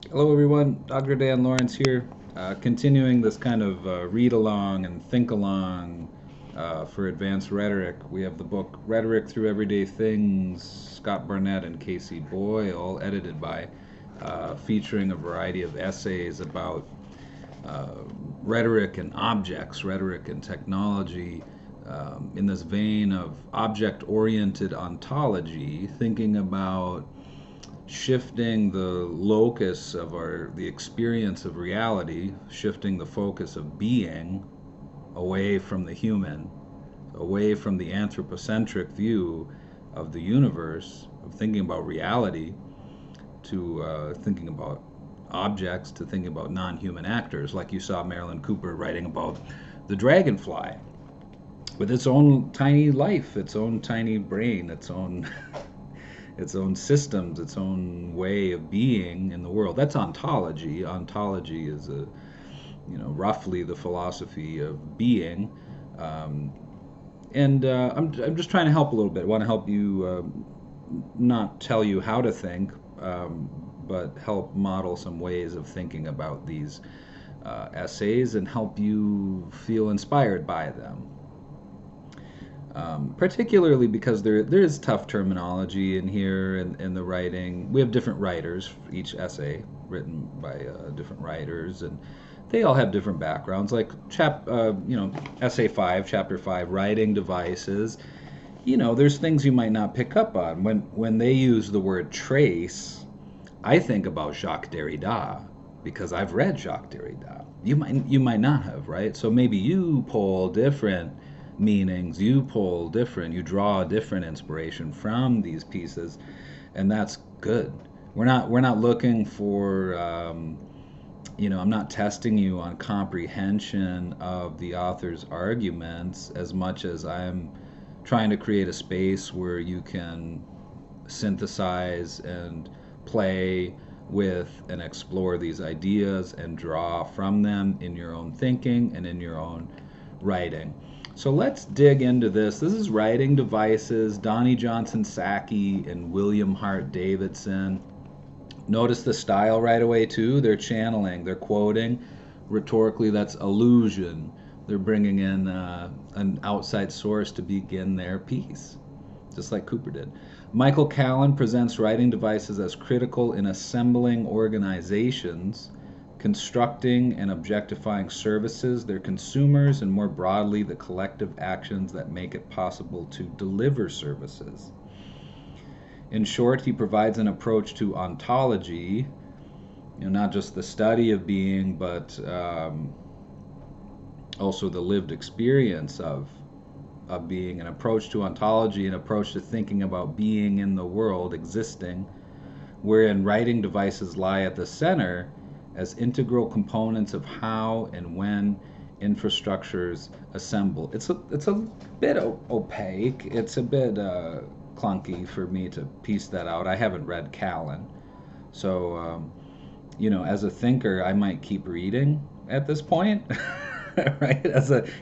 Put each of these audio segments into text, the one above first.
Hello, everyone. Dr. Dan Lawrence here, continuing this kind of read along and think along for advanced rhetoric. We have the book Rhetoric Through Everyday Things, Scott Barnett and Casey Boyle, edited by, featuring a variety of essays about uh, rhetoric and objects, rhetoric and technology, in this vein of object oriented ontology, thinking about shifting the locus of the experience of reality, shifting the focus of being away from the human, away from the anthropocentric view of the universe, of thinking about reality, to thinking about objects, to thinking about non-human actors, like you saw Marilyn Cooper writing about the dragonfly with its own tiny life, its own tiny brain, its own its own systems, its own way of being in the world. That's ontology. Ontology is roughly the philosophy of being. Um, and I'm just trying to help a little bit. I want to help you, not tell you how to think, but help model some ways of thinking about these essays and help you feel inspired by them. Particularly because there is tough terminology in here in the writing. We have different writers for each essay written by different writers, and they all have different backgrounds. Like essay 5, chapter 5, writing devices. There's things you might not pick up on when they use the word trace. I think about Jacques Derrida because I've read Jacques Derrida. You might not have, right? So maybe you pull different meanings, you pull different, you draw different inspiration from these pieces, and that's good. We're not looking for I'm not testing you on comprehension of the author's arguments as much as I'm trying to create a space where you can synthesize and play with and explore these ideas and draw from them in your own thinking and in your own writing. So let's dig into this. This is Writing Devices, Donnie Johnson Sackey and William Hart Davidson. Notice the style right away, too. They're channeling, they're quoting. Rhetorically, that's allusion. They're bringing in an outside source to begin their piece, just like Cooper did. Michael Callan presents writing devices as critical in assembling organizations, constructing and objectifying services, their consumers, and more broadly, the collective actions that make it possible to deliver services. In short, he provides an approach to ontology, not just the study of being, but also the lived experience of being, an approach to ontology, an approach to thinking about being in the world, existing, wherein writing devices lie at the center as integral components of how and when infrastructures assemble. It's a bit opaque. It's a bit clunky for me to piece that out. I haven't read Callan, so as a thinker, I might keep reading at this point. Right,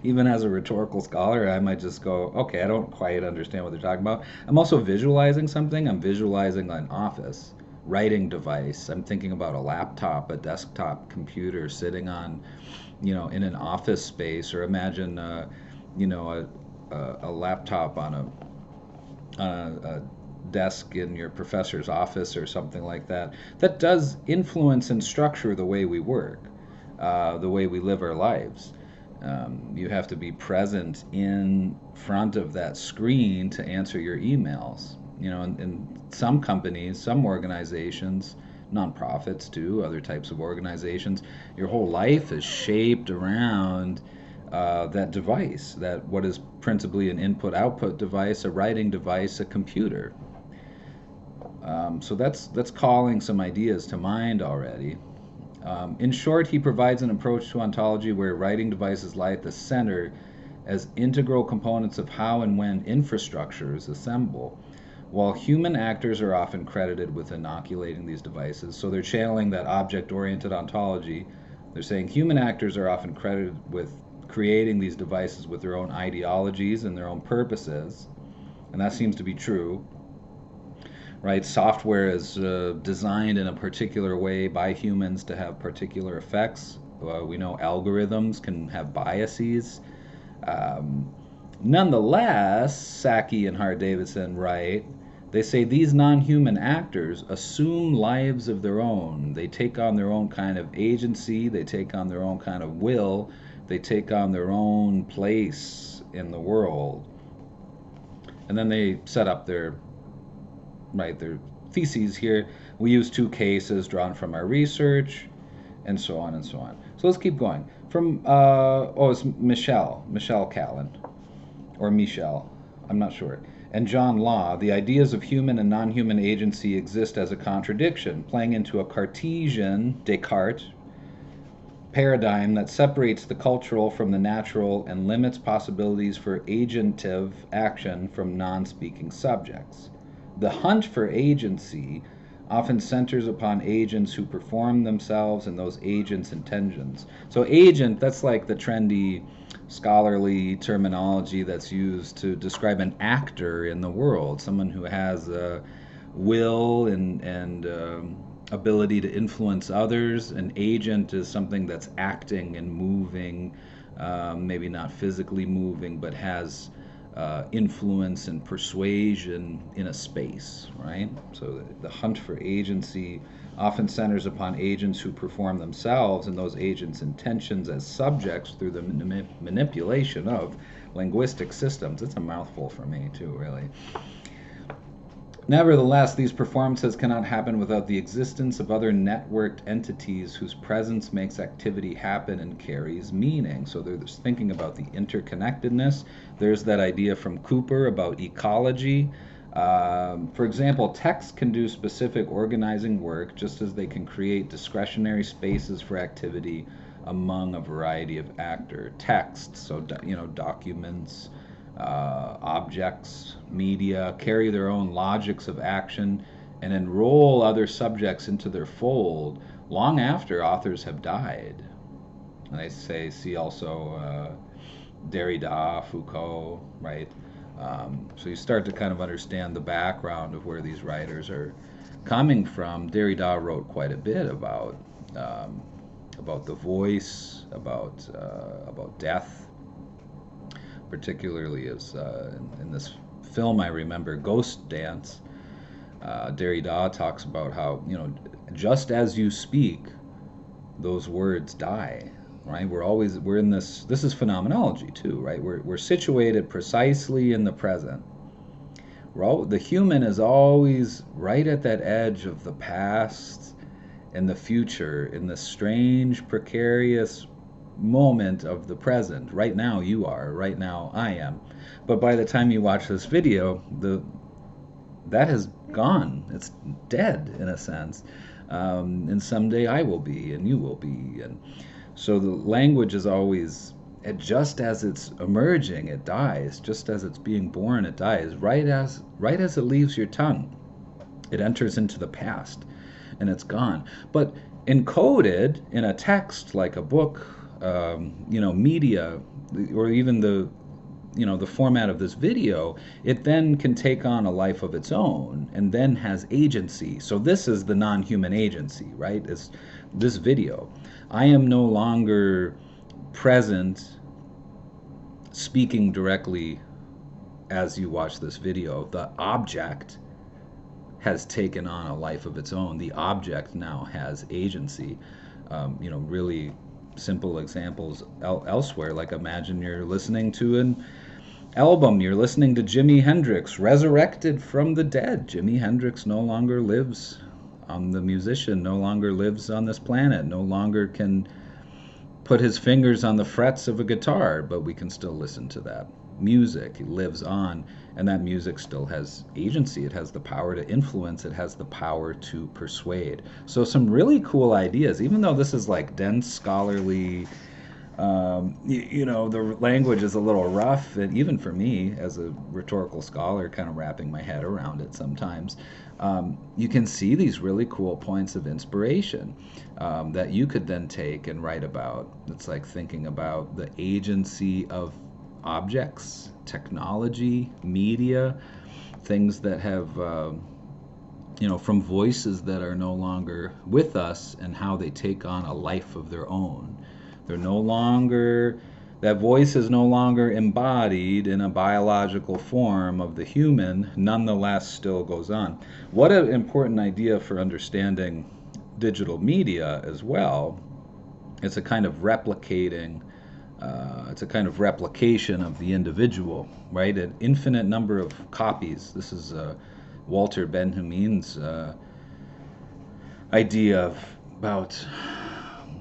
even as a rhetorical scholar, I might just go, okay, I don't quite understand what they're talking about. I'm also visualizing something. I'm visualizing an office writing device. I'm thinking about a laptop, a desktop computer sitting on, in an office space, or imagine a laptop on a desk in your professor's office or something like that. That does influence and structure the way we work, the way we live our lives. You have to be present in front of that screen to answer your emails. In some companies, some organizations, nonprofits too, other types of organizations, your whole life is shaped around that device, that what is principally an input-output device, a writing device, a computer. So that's calling some ideas to mind already. In short, he provides an approach to ontology where writing devices lie at the center as integral components of how and when infrastructures assemble, while human actors are often credited with inoculating these devices. So they're channeling that object oriented ontology. They're saying human actors are often credited with creating these devices with their own ideologies and their own purposes, and that seems to be true. right? Software is designed in a particular way by humans to have particular effects. We know algorithms can have biases. Um, Nonetheless, Sacchi and Hart Davidson write, they say these non human actors assume lives of their own. They take on their own kind of agency, they take on their own kind of will, they take on their own place in the world. And then they set up their theses here. We use two cases drawn from our research, and so on and so on. So let's keep going. From it's Michelle Callan, or Michel, I'm not sure. And John Law, the ideas of human and non-human agency exist as a contradiction, playing into a Cartesian, Descartes, paradigm that separates the cultural from the natural and limits possibilities for agentive action from non-speaking subjects. The hunt for agency often centers upon agents who perform themselves and those agents' intentions. So agent, that's like the trendy scholarly terminology that's used to describe an actor in the world, someone who has a will and ability to influence others. An agent is something that's acting and moving, maybe not physically moving, but has influence and persuasion in a space, right? So the hunt for agency often centers upon agents who perform themselves and those agents' intentions as subjects through the manipulation of linguistic systems. It's a mouthful for me, too, really. Nevertheless, these performances cannot happen without the existence of other networked entities whose presence makes activity happen and carries meaning. So they're just thinking about the interconnectedness. There's that idea from Cooper about ecology. For example, texts can do specific organizing work just as they can create discretionary spaces for activity among a variety of actor texts. So, documents, objects, media, carry their own logics of action and enroll other subjects into their fold long after authors have died. And they say, see also Derrida, Foucault, right? So you start to kind of understand the background of where these writers are coming from. Derrida wrote quite a bit about the voice, about death, particularly as in this film I remember, Ghost Dance. Derrida talks about how, just as you speak, those words die, right? We're in this is phenomenology too, right? We're situated precisely in the present. The human is always right at that edge of the past and the future in this strange, precarious moment of the present. Right now you are, right now I am. But by the time you watch this video, that has gone. It's dead in a sense. And someday I will be, and you will be. And so the language is always, just as it's emerging, it dies. Just as it's being born, it dies. Right as it leaves your tongue, it enters into the past, and it's gone. But encoded in a text like a book, media, or even the format of this video, it then can take on a life of its own and then has agency. So this is the non-human agency, right? It's this video. I am no longer present speaking directly as you watch this video. The object has taken on a life of its own. The object now has agency. Really simple examples elsewhere, like imagine you're listening to an album, you're listening to Jimi Hendrix, resurrected from the dead. Jimi Hendrix no longer lives, the musician no longer lives on this planet, no longer can put his fingers on the frets of a guitar, but we can still listen to that music. It lives on, and that music still has agency. It has the power to influence. It has the power to persuade. So some really cool ideas, even though this is like dense, scholarly, the language is a little rough, and even for me as a rhetorical scholar, kind of wrapping my head around it sometimes, you can see these really cool points of inspiration that you could then take and write about. It's like thinking about the agency of objects, technology, media, things that have from voices that are no longer with us and how they take on a life of their own. They're no longer, that voice is no longer embodied in a biological form of the human, nonetheless still goes on. What an important idea for understanding digital media as well. It's a kind of replicating, it's a kind of replication of the individual, right? An infinite number of copies. This is Walter Benjamin's idea about,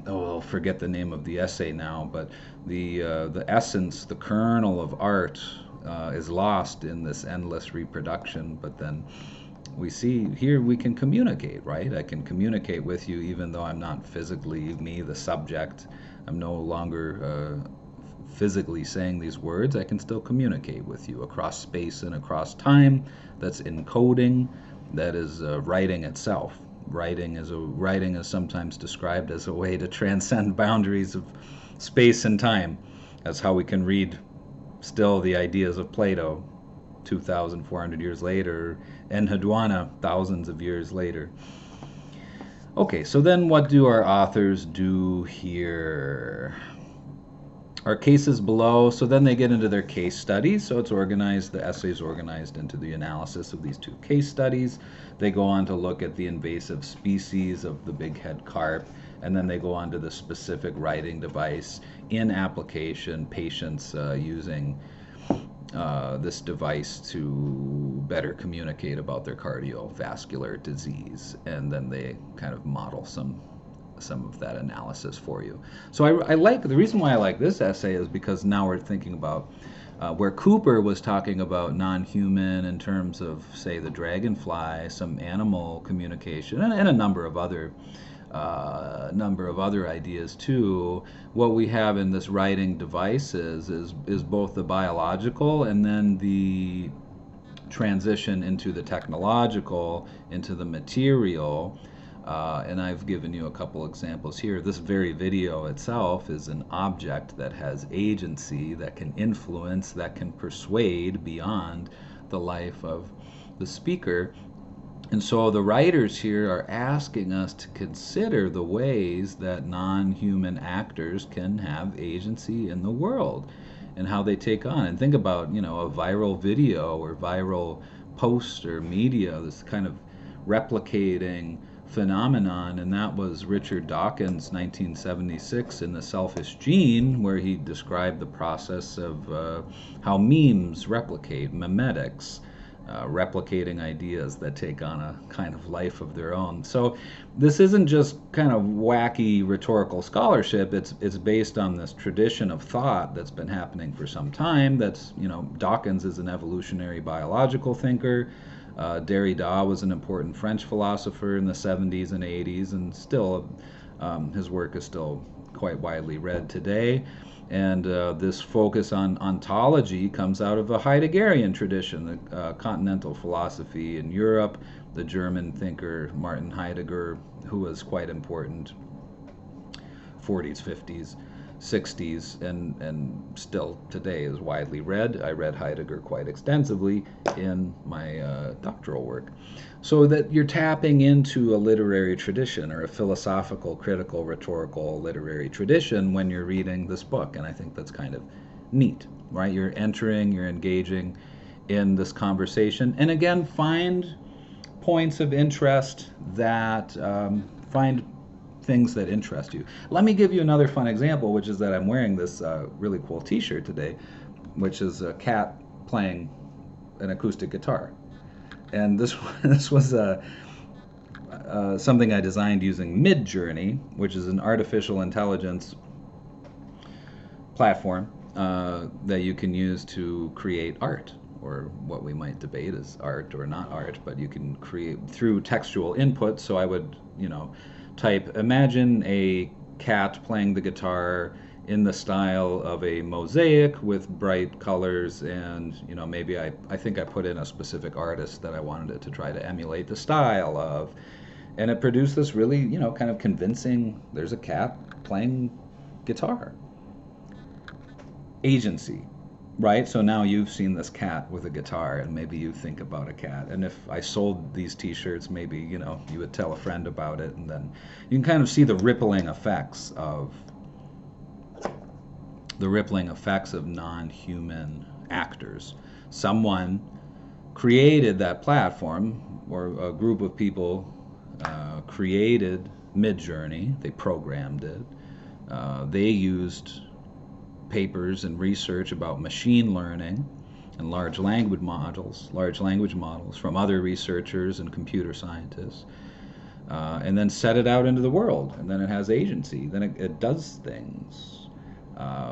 oh, I'll forget the name of the essay now, but the essence, the kernel of art is lost in this endless reproduction. But then we see here we can communicate, right? I can communicate with you even though I'm not physically me, the subject. I'm no longer physically saying these words. I can still communicate with you across space and across time. That's encoding. That is writing itself. Writing is sometimes described as a way to transcend boundaries of space and time. That's how we can read still the ideas of Plato 2,400 years later, Enheduanna thousands of years later. Okay, so then what do our authors do here? Our cases below, so then they get into their case studies. So it's organized, the essay is organized into the analysis of these two case studies. They go on to look at the invasive species of the bighead carp, and then they go on to the specific writing device in application, patients using this device to better communicate about their cardiovascular disease, and then they kind of model some of that analysis for you. So I like, the reason why I like this essay is because now we're thinking about where Cooper was talking about non-human in terms of, say, the dragonfly, some animal communication, and a number of other ideas too. What we have in this writing devices is both the biological and then the transition into the technological, into the material. And I've given you a couple examples here. This very video itself is an object that has agency, that can influence, that can persuade beyond the life of the speaker. And so the writers here are asking us to consider the ways that non-human actors can have agency in the world and how they take on. And think about, a viral video or viral post or media, this kind of replicating phenomenon. And that was Richard Dawkins' 1976 in The Selfish Gene, where he described the process of how memes replicate, memetics, replicating ideas that take on a kind of life of their own. So this isn't just kind of wacky rhetorical scholarship. It's based on this tradition of thought that's been happening for some time. That's, Dawkins is an evolutionary biological thinker. Derrida was an important French philosopher in the 70s and 80s, and still his work is still quite widely read today. And this focus on ontology comes out of a Heideggerian tradition, the continental philosophy in Europe, the German thinker Martin Heidegger, who was quite important, 40s, 50s, 60s, and still today is widely read. I read Heidegger quite extensively in my doctoral work. So that you're tapping into a literary tradition or a philosophical, critical, rhetorical literary tradition when you're reading this book, and I think that's kind of neat, right? You're engaging in this conversation, and again, find points of interest that find things that interest you. Let me give you another fun example, which is that I'm wearing this really cool t-shirt today, which is a cat playing an acoustic guitar. And this was something I designed using Midjourney, which is an artificial intelligence platform that you can use to create art, or what we might debate as art or not art, but you can create through textual input. So I would, type, imagine a cat playing the guitar in the style of a mosaic with bright colors, and maybe I think I put in a specific artist that I wanted it to try to emulate the style of, and it produced this really kind of convincing, there's a cat playing guitar. Agency, Right? So now you've seen this cat with a guitar, and maybe you think about a cat. And if I sold these T-shirts, maybe you would tell a friend about it, and then you can kind of see the rippling effects of non-human actors. Someone created that platform, or a group of people created Midjourney. They programmed it. They used papers and research about machine learning and large language models from other researchers and computer scientists, and then set it out into the world. And then it has agency. Then it does things.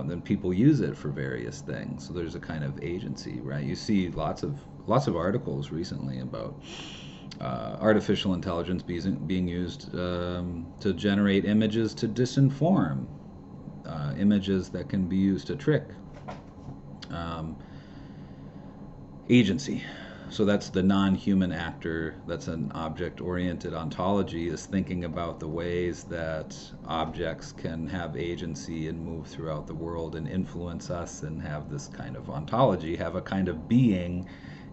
Then people use it for various things. So there's a kind of agency, right? You see lots of articles recently about artificial intelligence being used to generate images to disinform, images that can be used to trick. Um, Agency. So that's the non-human actor. That's an object-oriented ontology, is thinking about the ways that objects can have agency and move throughout the world and influence us and have this kind of ontology, have a kind of being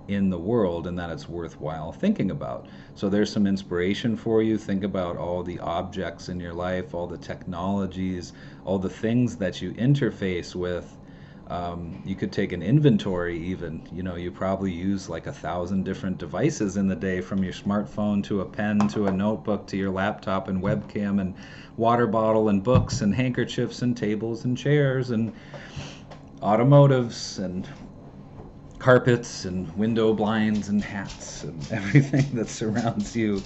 in the world, and that it's worthwhile thinking about. So there's some inspiration for you. Think about all the objects in your life, all the technologies, all the things that you interface with. You could take an inventory even. You probably use like 1,000 different devices in the day, from your smartphone to a pen to a notebook to your laptop and webcam and water bottle and books and handkerchiefs and tables and chairs and automotives and carpets and window blinds and hats and everything that surrounds you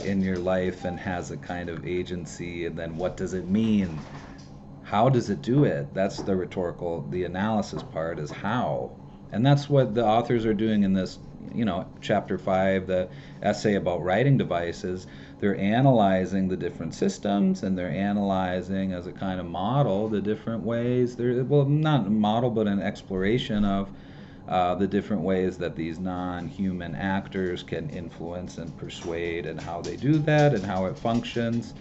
in your life and has a kind of agency. And then what does it mean? How does it do it? That's the analysis part, is how. And that's what the authors are doing in this, chapter 5, the essay about writing devices. They're analyzing the different systems, and they're analyzing, as a kind of model, the different ways. Well, not a model, but an exploration of the different ways that these non-human actors can influence and persuade, and how they do that, and how it functions.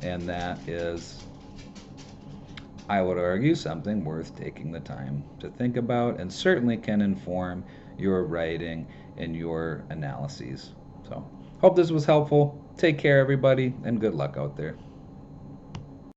And that is, I would argue, something worth taking the time to think about, and certainly can inform your writing and your analyses. So, hope this was helpful. Take care, everybody, and good luck out there.